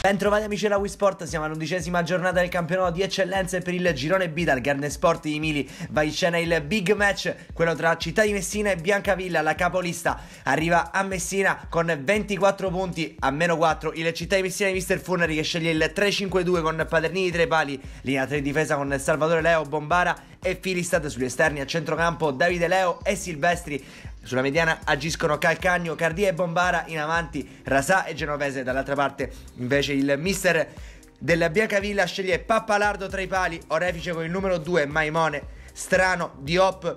Bentrovati amici della Wii Sport, siamo all'11ª giornata del campionato di eccellenza e per il girone B dal Garden Sport di Mili va in scena il big match, quello tra Città di Messina e Biancavilla. La capolista arriva a Messina con 24 punti a -4, il Città di Messina di Mister Furnari che sceglie il 3-5-2 con Paternini tra i pali, linea 3 di difesa con Salvatore Leo, Bombara e Filistad, sugli esterni a centrocampo Davide Leo e Silvestri. Sulla mediana agiscono Calcagno, Cardia e Bombara, in avanti Rasà e Genovese. Dall'altra parte invece il mister del Biancavilla sceglie Pappalardo tra i pali, Orefice con il numero 2, Maimone, Strano, Diop,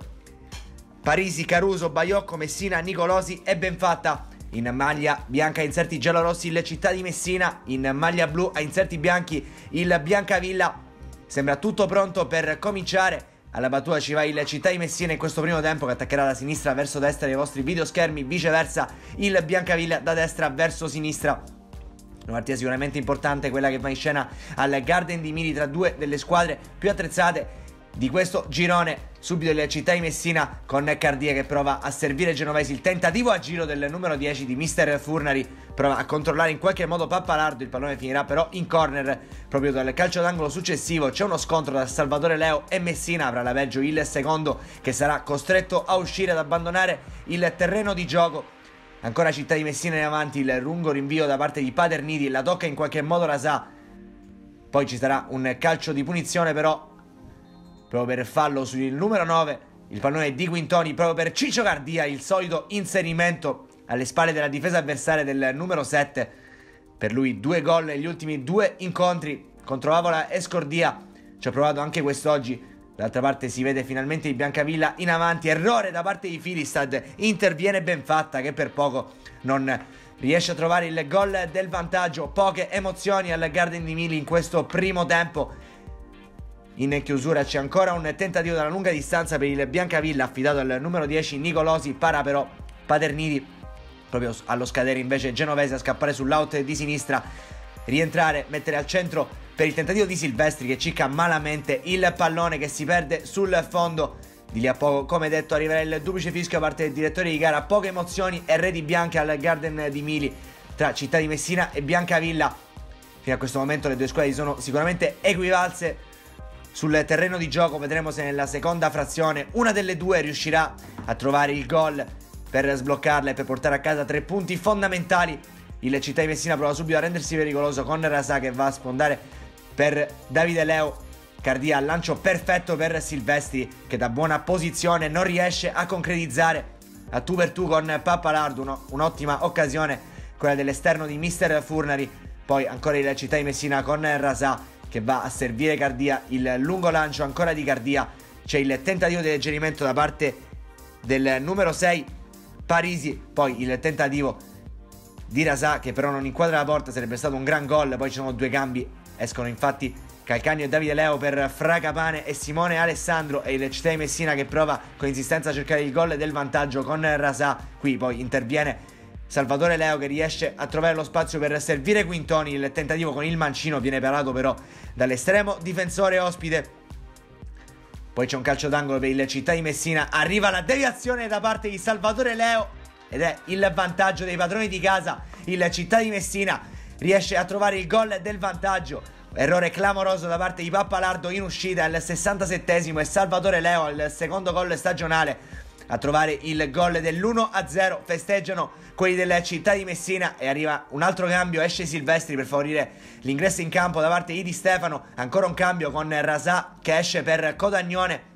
Parisi, Caruso, Baiocco, Messina, Nicolosi e Benfatta. In maglia bianca inserti giallorossi il Città di Messina, in maglia blu a inserti bianchi il Biancavilla. Sembra tutto pronto per cominciare. Alla battuta ci va il Città di Messina in questo primo tempo, che attaccherà da sinistra verso destra dei vostri videoschermi, viceversa il Biancavilla da destra verso sinistra. Una partita sicuramente importante, quella che va in scena al Garden di Mili tra due delle squadre più attrezzate di questo girone. Subito il Città di Messina con Cardia che prova a servire Genovesi, il tentativo a giro del numero 10 di Mister Furnari, prova a controllare in qualche modo Pappalardo, il pallone finirà però in corner proprio dal calcio d'angolo successivo. C'è uno scontro tra Salvatore Leo e Messina, avrà la peggio il secondo che sarà costretto a uscire, ad abbandonare il terreno di gioco. Ancora Città di Messina in avanti, il lungo rinvio da parte di Paterniti, la tocca in qualche modo Rasà, poi ci sarà un calcio di punizione però proprio per fallo sul numero 9, il pallone di Quintoni proprio per Ciccio Cardia, il solito inserimento alle spalle della difesa avversaria del numero 7, per lui 2 gol negli ultimi 2 incontri contro Avola e Scordia, ci ha provato anche quest'oggi. D'altra parte si vede finalmente il Biancavilla in avanti, errore da parte di Filistad, interviene Benfatta che per poco non riesce a trovare il gol del vantaggio. Poche emozioni al Garden di Mili in questo primo tempo. In chiusura c'è ancora un tentativo dalla lunga distanza per il Biancavilla affidato al numero 10 Nicolosi, para però Paterniti, proprio allo scadere invece Genovese a scappare sull'out di sinistra, rientrare, mettere al centro per il tentativo di Silvestri che cicca malamente il pallone che si perde sul fondo. Di lì a poco, come detto, arriverà il duplice fischio da parte del direttore di gara. Poche emozioni e reti bianche al Garden di Mili tra Città di Messina e Biancavilla. Fino a questo momento le due squadre sono sicuramente equivalse sul terreno di gioco. Vedremo se nella seconda frazione una delle due riuscirà a trovare il gol per sbloccarla e per portare a casa 3 punti fondamentali. Il Città di Messina prova subito a rendersi pericoloso con Rasà che va a sfondare per Davide Leo. Cardia al lancio perfetto per Silvestri che da buona posizione non riesce a concretizzare a tu per tu con Pappalardo. Un'ottima occasione quella dell'esterno di Mister Furnari. Poi ancora il Città di Messina con Rasà che va a servire Cardia, il lungo lancio ancora di Cardia. C'è il tentativo di alleggerimento da parte del numero 6 Parisi, poi il tentativo di Rasà che però non inquadra la porta, sarebbe stato un gran gol. Poi ci sono 2 cambi, escono infatti Calcagno e Davide Leo per Fracapane e Simone Alessandro, e il Città di Messina che prova con insistenza a cercare il gol del vantaggio con Rasà. Qui poi interviene Salvatore Leo che riesce a trovare lo spazio per servire Quintoni, il tentativo con il mancino viene parato però dall'estremo difensore ospite. Poi c'è un calcio d'angolo per il Città di Messina, arriva la deviazione da parte di Salvatore Leo ed è il vantaggio dei padroni di casa. Il Città di Messina riesce a trovare il gol del vantaggio, errore clamoroso da parte di Pappalardo in uscita al 67esimo e Salvatore Leo al secondo gol stagionale a trovare il gol dell'1-0. Festeggiano quelli della Città di Messina e arriva un altro cambio, esce Silvestri per favorire l'ingresso in campo da parte di Di Stefano. Ancora un cambio con Rasà che esce per Codagnone.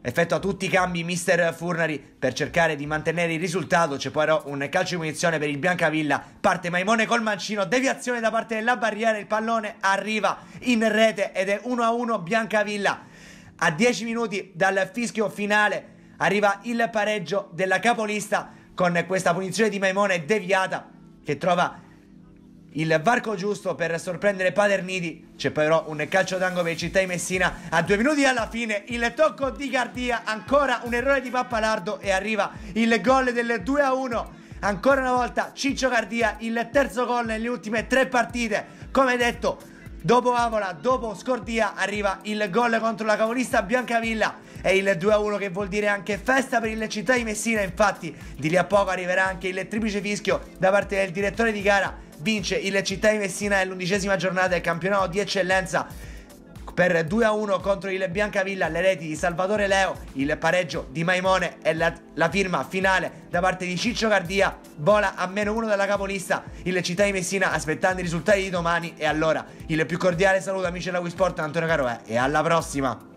Effettua tutti i cambi Mister Furnari per cercare di mantenere il risultato. C'è poi però un calcio di punizione per il Biancavilla, parte Maimone col mancino, deviazione da parte della barriera, il pallone arriva in rete ed è 1-1 Biancavilla. A 10 minuti dal fischio finale arriva il pareggio della capolista con questa punizione di Maimone deviata che trova il varco giusto per sorprendere Paterniti. C'è però un calcio d'angolo per il Città di Messina a 2 minuti alla fine, il tocco di Cardia, ancora un errore di Pappalardo e arriva il gol del 2-1. Ancora una volta Ciccio Cardia, il terzo gol nelle ultime 3 partite. Come detto, dopo Avola, dopo Scordia arriva il gol contro la capolista Biancavilla e il 2-1 che vuol dire anche festa per il Città di Messina. Infatti di lì a poco arriverà anche il triplice fischio da parte del direttore di gara vince il Città di Messina nell'11ª giornata del campionato di eccellenza per 2-1 contro il Biancavilla. Le reti di Salvatore Leo, il pareggio di Maimone e la firma finale da parte di Ciccio Cardia. Vola a -1 dalla capolista il Città di Messina, aspettando i risultati di domani. E allora il più cordiale saluto amici della Wii Sport, Antonio Caroè, e alla prossima.